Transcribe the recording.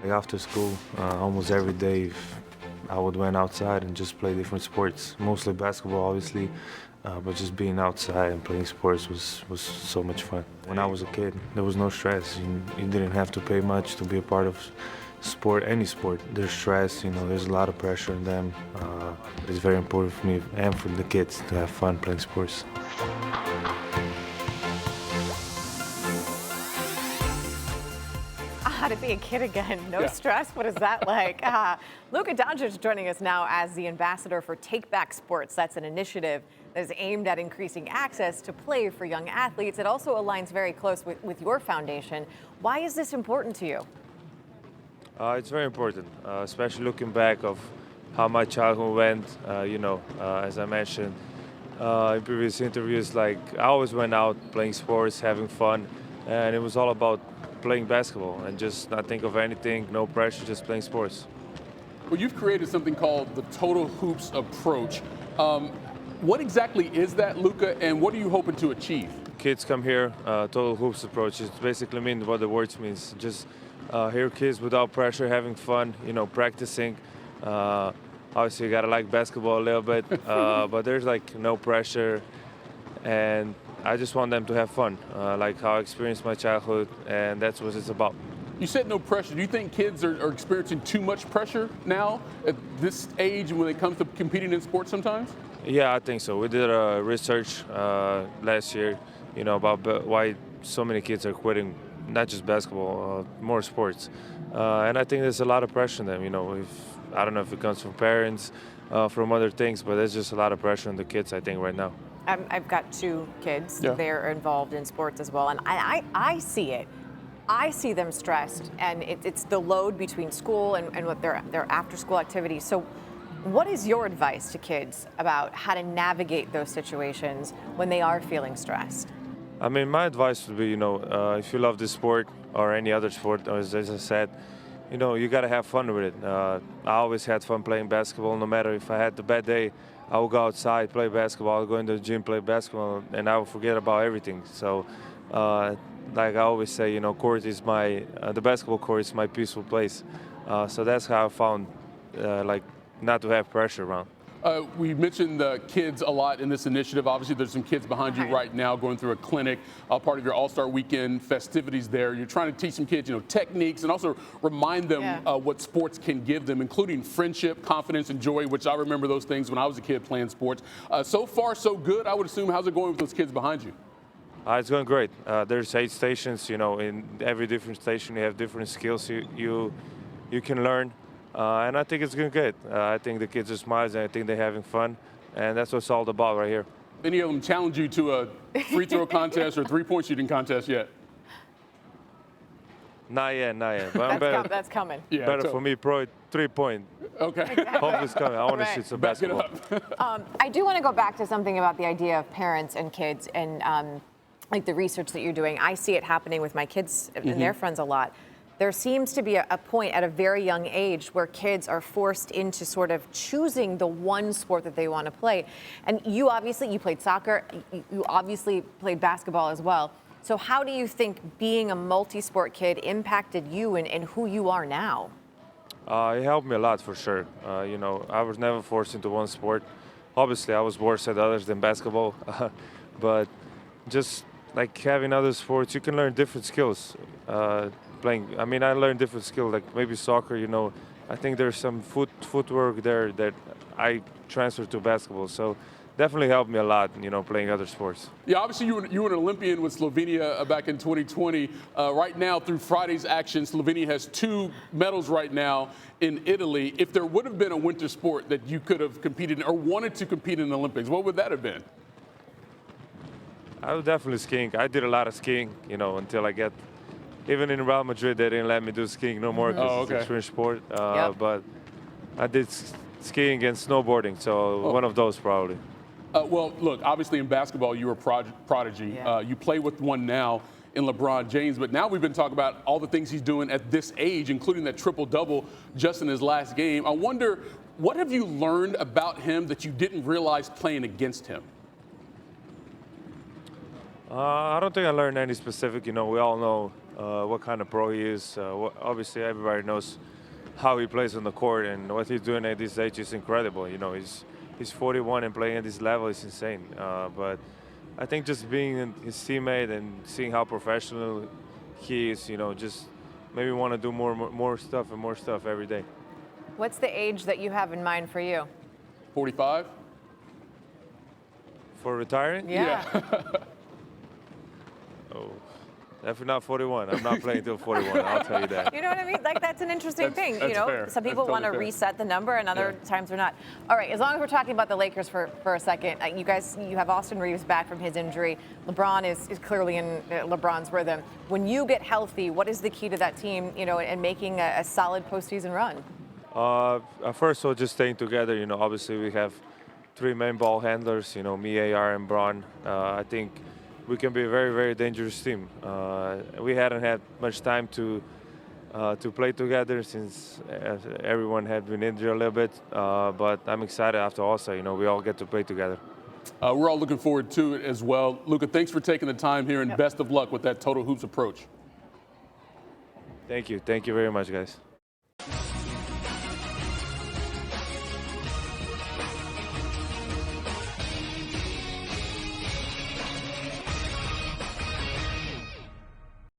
Like after school, almost every day, I would went outside and just play different sports. Mostly basketball, obviously, but just being outside and playing sports was so much fun. When I was a kid, there was no stress. You didn't have to pay much to be a part of sport, any sport. There's stress, there's a lot of pressure on them. But it's very important for me and for the kids to have fun playing sports. To be a kid again, no stress. What is that like? Luka Doncic joining us now as the ambassador for Takeback Sports. That's an initiative that is aimed at increasing access to play for young athletes. It also aligns very close with your foundation. Why is this important to you? It's very important, especially looking back of how my childhood went. As I mentioned in previous interviews, like I always went out playing sports, having fun, and it was all about playing basketball and just not think of anything, no pressure, just playing sports. Well, you've created something called the Total Hoops approach. What exactly is that, Luka, and what are you hoping to achieve? Kids come here, Total Hoops approach. It basically means what the words means. Just here, kids without pressure, having fun, practicing. Obviously, you gotta like basketball a little bit, but there's like no pressure, and I just want them to have fun, like how I experienced my childhood, and that's what it's about. You said no pressure. Do you think kids are experiencing too much pressure now at this age when it comes to competing in sports sometimes? Yeah, I think so. We did a research last year, about why so many kids are quitting, not just basketball, more sports. And I think there's a lot of pressure on them, I don't know if it comes from parents, from other things, but there's just a lot of pressure on the kids, I think, right now. I've got 2 kids. Yeah. They're involved in sports as well, and I see it. I see them stressed, and it's the load between school and what their after-school activities. So what is your advice to kids about how to navigate those situations when they are feeling stressed? I mean, my advice would be, if you love this sport or any other sport, as I said, you got to have fun with it. I always had fun playing basketball, no matter if I had the bad day. I would go outside, play basketball, I'll go into the gym, play basketball, and I would forget about everything. So, like I always say, court is the basketball court is my peaceful place. So that's how I found, not to have pressure around. We mentioned the kids a lot in this initiative. Obviously, there's some kids behind you right now going through a clinic, part of your All-Star Weekend festivities there. You're trying to teach some kids, techniques and also remind them what sports can give them, including friendship, confidence, and joy, which I remember those things when I was a kid playing sports. So far, so good, I would assume. How's it going with those kids behind you? It's going great. There's 8 stations, in every different station you have different skills you can learn. And I think it's going good. I think the kids are smiling, and I think they're having fun, and that's what it's all about right here. Any of them challenge you to a free throw contest or 3-point shooting contest yet? Not yet. But that's coming. Yeah, better for me, probably 3-point. Okay. Exactly. Hopefully it's coming. I want to shoot some basketball. I do want to go back to something about the idea of parents and kids and like the research that you're doing. I see it happening with my kids and their friends a lot. There seems to be a point at a very young age where kids are forced into sort of choosing the one sport that they want to play. And you played soccer, you obviously played basketball as well. So how do you think being a multi-sport kid impacted you and who you are now? It helped me a lot for sure. I was never forced into one sport. Obviously, I was worse at others than basketball, but just like having other sports, you can learn different skills. I learned different skills, like maybe soccer, I think there's some footwork there that I transferred to basketball. So definitely helped me a lot, playing other sports. Yeah, obviously you were an Olympian with Slovenia back in 2020. Right now, through Friday's action, Slovenia has 2 medals right now in Italy. If there would have been a winter sport that you could have competed in or wanted to compete in the Olympics, what would that have been? I was definitely skiing. I did a lot of skiing, until I get. Even in Real Madrid, they didn't let me do skiing no more because it's an extreme sport. But I did skiing and snowboarding, so one of those probably. Well, look, obviously in basketball, you were a prodigy. Yeah. You play with one now in LeBron James, but now we've been talking about all the things he's doing at this age, including that triple-double just in his last game. I wonder, what have you learned about him that you didn't realize playing against him? I don't think I learned any specific. We all know what kind of pro he is. Obviously, everybody knows how he plays on the court, and what he's doing at this age is incredible. You know, he's 41 and playing at this level is insane. But I think just being his teammate and seeing how professional he is, you know, just maybe want to do more stuff every day. What's the age that you have in mind for you? 45? For retiring? Yeah. Oh, definitely not 41. I'm not playing till 41. I'll tell you that. You know what I mean? Like, that's an interesting thing. That's You know, fair. some people That's want to totally fair. reset the number, and other times they're not. All right, as long as we're talking about the Lakers for a second, you have Austin Reeves back from his injury. LeBron is clearly in LeBron's rhythm. When you get healthy, what is the key to that team, you know, and making a solid postseason run? First of all, just staying together. You know, obviously we have 3 main ball handlers. You know, me, AR, and Bron. I think we can be a very, very dangerous team. We hadn't had much time to play together since everyone had been injured a little bit. But I'm excited after All-Star. You know, we all get to play together. We're all looking forward to it as well. Luka, thanks for taking the time here, and best of luck with that Total Hoops approach. Thank you. Thank you very much, guys.